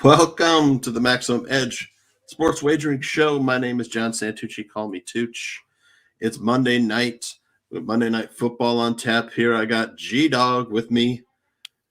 Welcome to the Maximum Edge Sports Wagering Show. My name is John Santucci. Call me Tooch. It's Monday night with Monday Night Football on tap. Here I got G-Dog with me.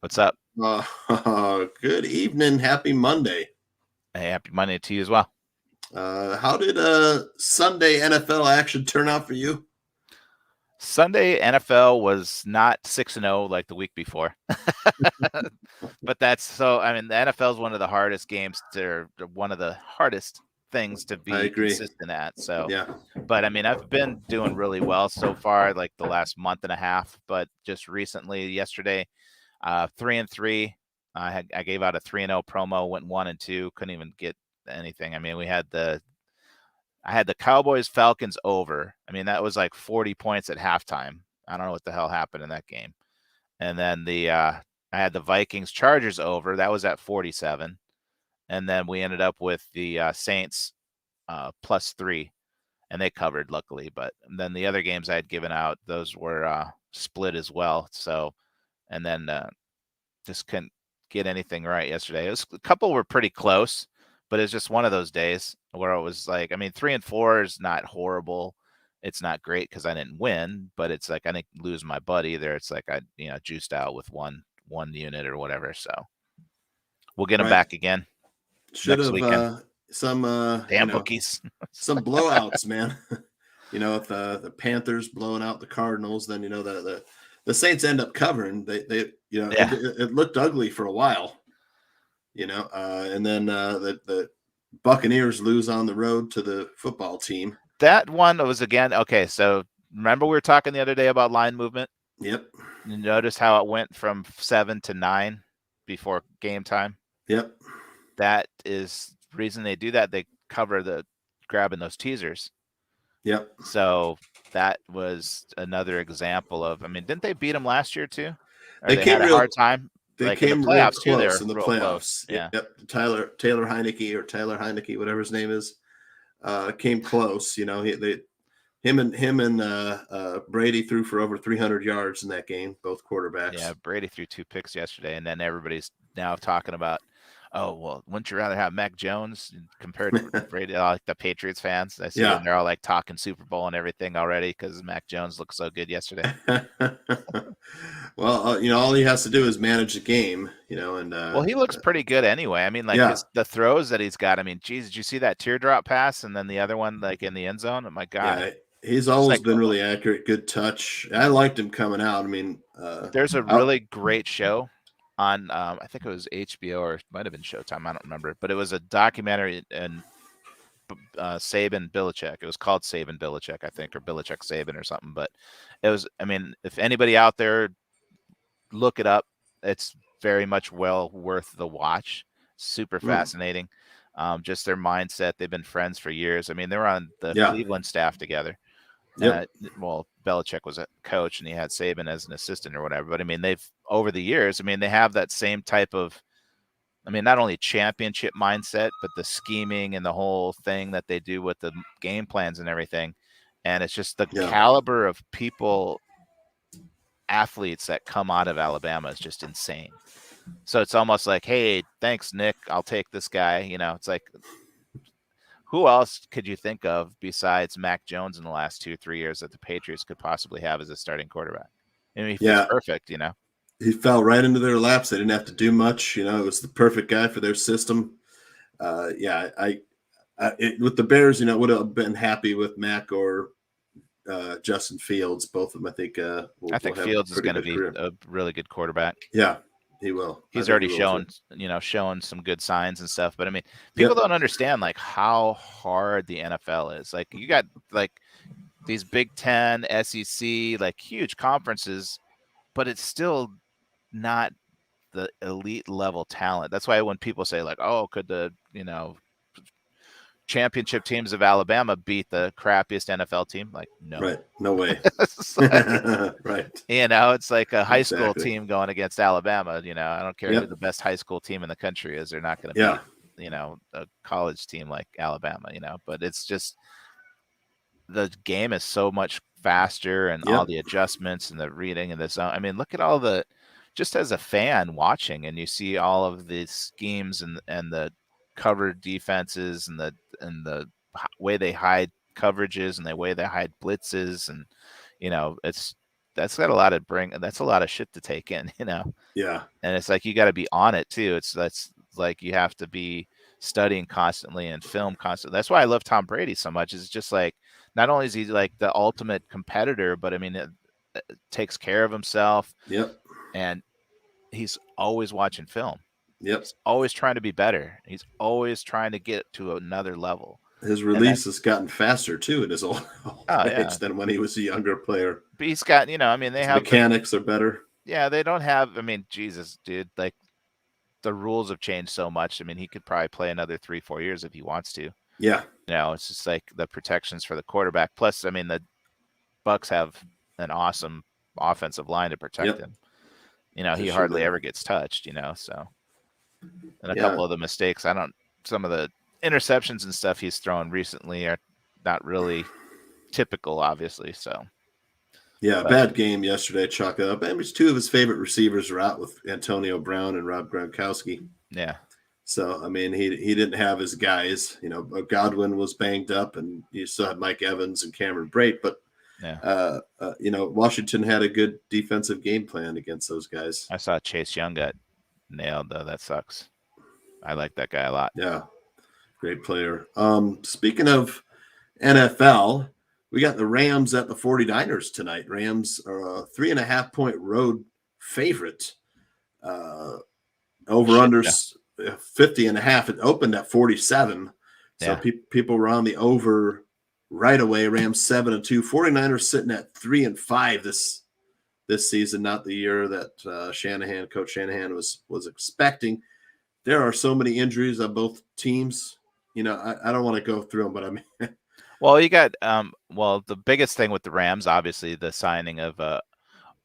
What's up? Good evening. Happy Monday. Hey, happy Monday to you as well. How did Sunday NFL action turn out for you? Sunday NFL was not 6-0 like the week before. But that's so, I mean, the NFL is one of the hardest games one of the hardest things to be consistent at. So, yeah. But I mean, I've been doing really well so far, like the last month and a half, but just recently, yesterday, 3-3. I gave out a 3-0 promo, went 1-2, couldn't even get anything. I mean, I had the Cowboys Falcons over. I mean, that was like 40 points at halftime. I don't know what the hell happened in that game. And then I had the Vikings Chargers over. That was at 47. And then we ended up with the Saints +3, and they covered luckily. But then the other games I had given out, those were split as well. So, and then just couldn't get anything right yesterday. A couple were pretty close, but it's just one of those days where it was like, I mean, 3-4 is not horrible. It's not great because I didn't win, but it's like I didn't lose my butt either. It's like I, juiced out with one unit or whatever. So we'll get them back again. Should have some damn bookies, some blowouts, man. If the Panthers blowing out the Cardinals, then the Saints end up covering. It looked ugly for a while. And then the Buccaneers lose on the road to the football team. That one was again, okay, so remember we were talking the other day about line movement? Yep. You notice how it went from 7 to 9 before game time? Yep. That is the reason they do that. They cover grabbing those teasers. Yep. So that was another example of, I mean, didn't they beat them last year too? They had a hard time. They came in the playoffs too. They in the playoffs. Yeah. Yep. Taylor Heineke, whatever his name is, came close. Him and Brady threw for over 300 yards in that game, both quarterbacks. Yeah, Brady threw 2 picks yesterday, and then everybody's now talking about, oh, well, wouldn't you rather have Mac Jones compared to Brady? Like the Patriots fans, I see them, they're all like talking Super Bowl and everything already because Mac Jones looked so good yesterday. Well, all he has to do is manage the game, and well, he looks pretty good anyway. I mean, like the throws that he's got. I mean, geez, did you see that teardrop pass and then the other one like in the end zone? Oh my God. Yeah, he's always been really accurate, good touch. I liked him coming out. I mean, there's a really great show on I think it was HBO or it might have been Showtime. I don't remember, but it was a documentary and Saban Belichick. It was called Saban Belichick, I think, or Belichick Saban or something. But it was, I mean, if anybody out there, look it up. It's very much well worth the watch. Super fascinating. Just their mindset. They've been friends for years. I mean, they were on the Cleveland staff together. Well, Belichick was a coach and he had Saban as an assistant or whatever. But I mean, over the years, I mean, they have that same type of, I mean, not only championship mindset, but the scheming and the whole thing that they do with the game plans and everything. And it's just the caliber of people, athletes that come out of Alabama is just insane. So it's almost like, hey, thanks, Nick. I'll take this guy. It's like, who else could you think of besides Mac Jones in the last 2-3 years that the Patriots could possibly have as a starting quarterback? I mean, he's perfect, He fell right into their laps. They didn't have to do much. It was the perfect guy for their system. With the Bears, would have been happy with Mac or Justin Fields. Both of them, I think. I think Fields is going to be a really good quarterback. Yeah. He will. He's already shown some good signs and stuff. But I mean, people don't understand like how hard the NFL is. Like you got like these Big Ten, SEC, like huge conferences, but it's still not the elite level talent. That's why when people say like, oh, could the, championship teams of Alabama beat the crappiest NFL team? Like, no. Right. No way. Right. It's like a high school team going against Alabama. I don't care who the best high school team in the country is. They're not going to beat, a college team like Alabama, but it's just the game is so much faster and all the adjustments and the reading and the zone. I mean, look at all the just as a fan watching, and you see all of the schemes and the covered defenses and the way they hide coverages and the way they hide blitzes, and that's got a lot of that's a lot of shit to take in, Yeah. And it's like you got to be on it too. That's like you have to be studying constantly and film constantly. That's why I love Tom Brady so much. It's just like not only is he like the ultimate competitor, but I mean it takes care of himself. Yep. And he's always watching film. Yep. He's always trying to be better. He's always trying to get to another level. His release has gotten faster too in his old age than when he was a younger player. But he's got, I mean, they have mechanics are better. Yeah, they don't have. I mean, Jesus, dude, like the rules have changed so much. I mean, he could probably play another 3-4 years if he wants to. Yeah. It's just like the protections for the quarterback. Plus, I mean, the Bucks have an awesome offensive line to protect him. He hardly ever gets touched. So and a couple of the mistakes, some of the interceptions and stuff he's thrown recently are not really typical, obviously. So bad game yesterday. Chalk it up. And two of his favorite receivers are out with Antonio Brown and Rob Gronkowski. Yeah. So I mean, he didn't have his guys. Godwin was banged up, and you still had Mike Evans and Cameron Brate. But Washington had a good defensive game plan against those guys. I saw Chase Young got nailed though. That sucks. I like that guy a lot. Yeah, great player. Speaking of NFL, we got the Rams at the 49ers tonight. Rams are a 3.5-point road favorite. Over under 50.5. It opened at 47. So people were on the over right away. Rams 7-2. 49ers sitting at 3-5 this season, not the year that Coach Shanahan was expecting. There are so many injuries on both teams. I don't want to go through them, but I mean, well, you got the biggest thing with the Rams, obviously, the signing of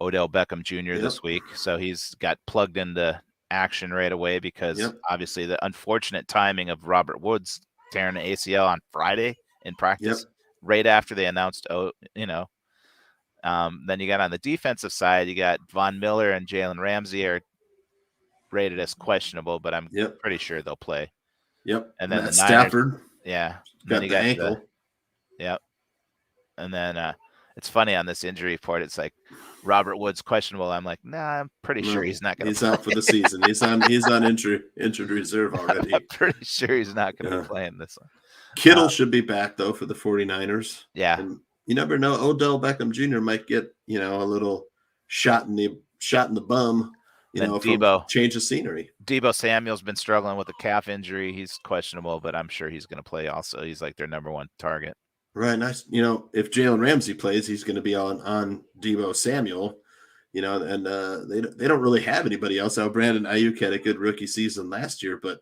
Odell Beckham Jr. this week. So he's got plugged into action right away because obviously the unfortunate timing of Robert Woods tearing the ACL on Friday in practice, right after they announced, then you got on the defensive side, you got Von Miller and Jalen Ramsey are rated as questionable, but I'm pretty sure they'll play. Yep. And then Matt Stafford. Got the ankle. And then it's funny on this injury report. It's like Robert Woods questionable. I'm like, nah, I'm pretty sure he's not going to play. He's out for the season. He's on injured reserve already. I'm pretty sure he's not going to be playing this one. Kittle should be back though for the 49ers. Yeah. And you never know. Odell Beckham Jr. might get, a little shot in the bum. Debo change of scenery. Debo Samuel's been struggling with a calf injury. He's questionable, but I'm sure he's going to play also. He's like their number one target. Right. Nice. If Jalen Ramsey plays, he's going to be on Debo Samuel, and they don't really have anybody else. Now, Brandon Ayuk had a good rookie season last year, but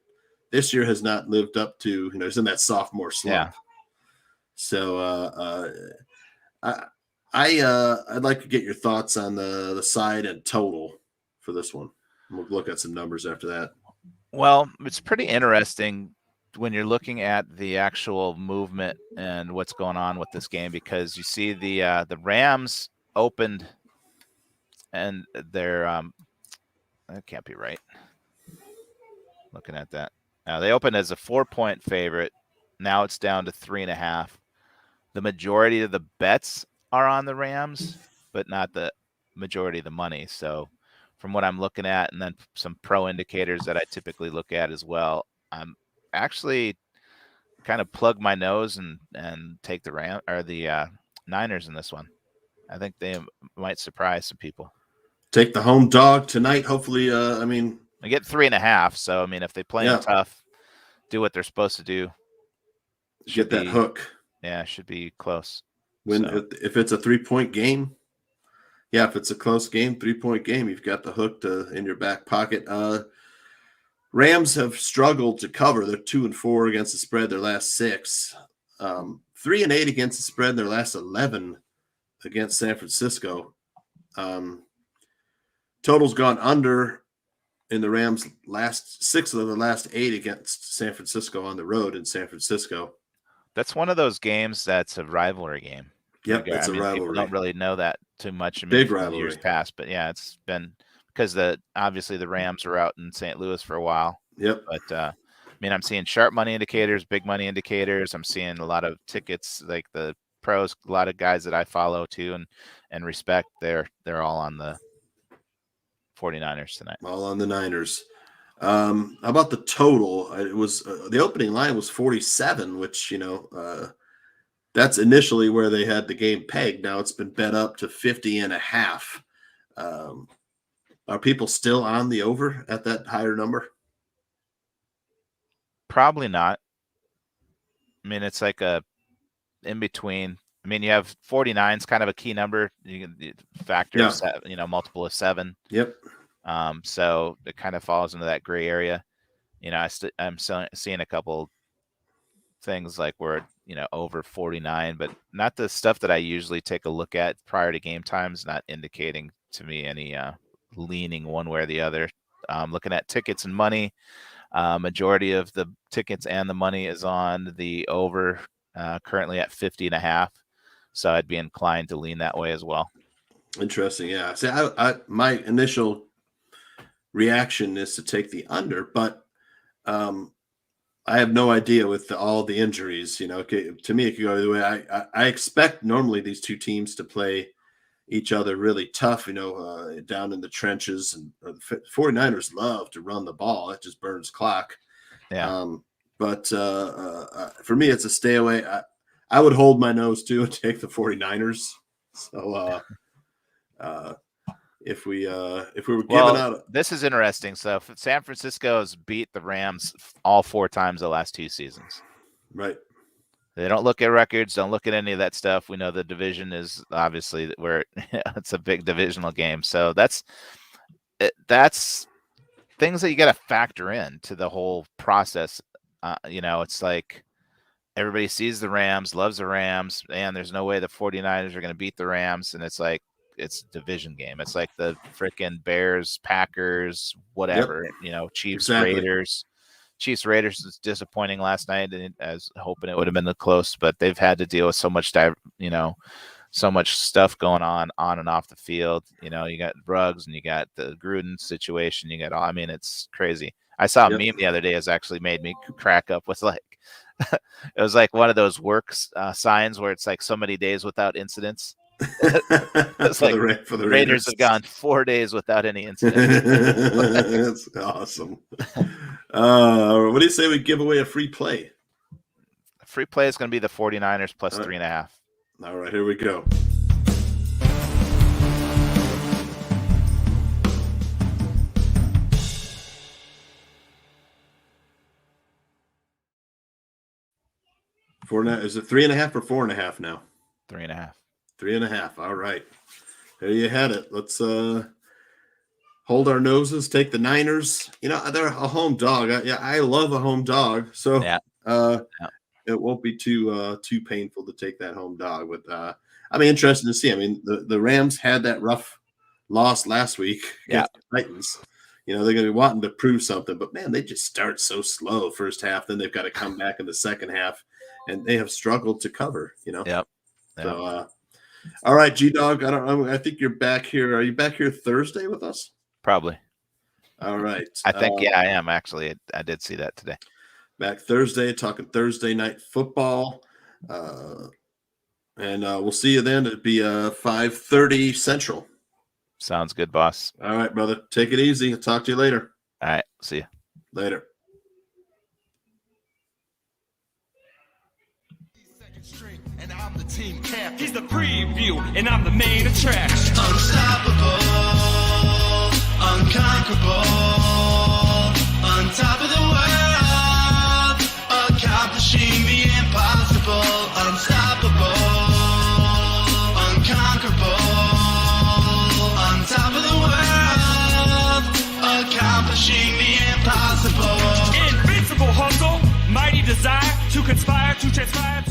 this year has not lived up to, he's in that sophomore slump. Yeah. So I'd like to get your thoughts on the side and total for this one. We'll look at some numbers after that. Well, it's pretty interesting when you're looking at the actual movement and what's going on with this game, because you see the Rams opened and they're that can't be right. Looking at that. Now they opened as a 4-point favorite. Now it's down to 3.5. The majority of the bets are on the Rams, but not the majority of the money. So from what I'm looking at, and then some pro indicators that I typically look at as well, I'm actually kind of plug my nose and take the Niners in this one. I think they might surprise some people. Take the home dog tonight. Hopefully, I get 3.5. So I mean, if they play them tough, do what they're supposed to do, get that hook. Yeah, should be close. If it's a 3-point game. Yeah, if it's a close game, 3-point game, you've got the hook in your back pocket. Rams have struggled to cover. They're 2-4 against the spread their last 6. 3-8 against the spread their last 11 against San Francisco. Total's gone under in the Rams' last 6 of the last 8 against San Francisco on the road in San Francisco. That's one of those games that's a rivalry game. Yep, it's a rivalry. People don't really know that too much. Big rivalry. Years past, but yeah, it's been because obviously the Rams were out in St. Louis for a while. Yep. But I mean, I'm seeing sharp money indicators, big money indicators. I'm seeing a lot of tickets, like the pros, a lot of guys that I follow too and respect. They're all on the 49ers tonight. All on the Niners. How about the total? It was the opening line was 47, which that's initially where they had the game pegged. Now it's been bet up to 50.5. Are people still on the over at that higher number? Probably not. I mean, it's like a in between. I mean, you have 49 is kind of a key number. You can factor, multiple of 7. Yep. So it kind of falls into that gray area. I'm seeing a couple things like where over 49, but not the stuff that I usually take a look at prior to game times. Not indicating to me any leaning one way or the other. Looking at tickets and money, majority of the tickets and the money is on the over, currently at 50.5. So I'd be inclined to lean that way as well. Interesting. Yeah. See, my initial reaction is to take the under, but I have no idea with all the injuries. To me, it could go either way. I expect normally these two teams to play each other really tough, down in the trenches. And the 49ers love to run the ball. It just burns clock. Yeah. But for me, it's a stay away. I would hold my nose too and take the 49ers. So if we were giving out, this is interesting. So San Francisco has beat the Rams all 4 times the last 2 seasons. Right. They don't look at records, don't look at any of that stuff. We know the division is obviously where it's a big divisional game. So that's things that you got to factor in to the whole process. It's like everybody sees the Rams, loves the Rams, and there's no way the 49ers are going to beat the Rams. And it's like, it's a division game. It's like the freaking Bears, Packers, whatever, Chiefs, exactly. Raiders. Chiefs Raiders was disappointing last night, and I was hoping it would have been the close, but they've had to deal with so much, so much stuff going on and off the field. You got Ruggs and you got the Gruden situation. You got it's crazy. I saw a meme the other day has actually made me crack up with it was like one of those works signs where it's like so many days without incidents. It's like for the Raiders have gone 4 days without any incidents. That's awesome. What do you say we give away a free play? A free play is going to be the 49ers plus 3.5. All right, here we go. Is it 3.5 or 4.5 now? 3.5. 3.5. All right. There you had it. Let's hold our noses, take the Niners. They're a home dog. I love a home dog. So it won't be too painful to take that home dog. But interested to see. I mean, the Rams had that rough loss last week against the Titans. They're going to be wanting to prove something. But, man, they just start so slow first half. Then they've got to come back in the second half. And they have struggled to cover, Yep. So, all right, G-Dog, I think you're back here. Are you back here Thursday with us? Probably. All right. I think, I am actually. I did see that today. Back Thursday, talking Thursday night football. And we'll see you then. It'll be 5:30 Central. Sounds good, boss. All right, brother. Take it easy. I'll talk to you later. All right. See you. Later. And I'm the team captain. He's the preview, and I'm the main attraction. Unstoppable, unconquerable, on top of the world, accomplishing the impossible. Unstoppable, unconquerable, on top of the world, accomplishing the impossible. Invincible hustle, mighty desire to conspire, to transpire.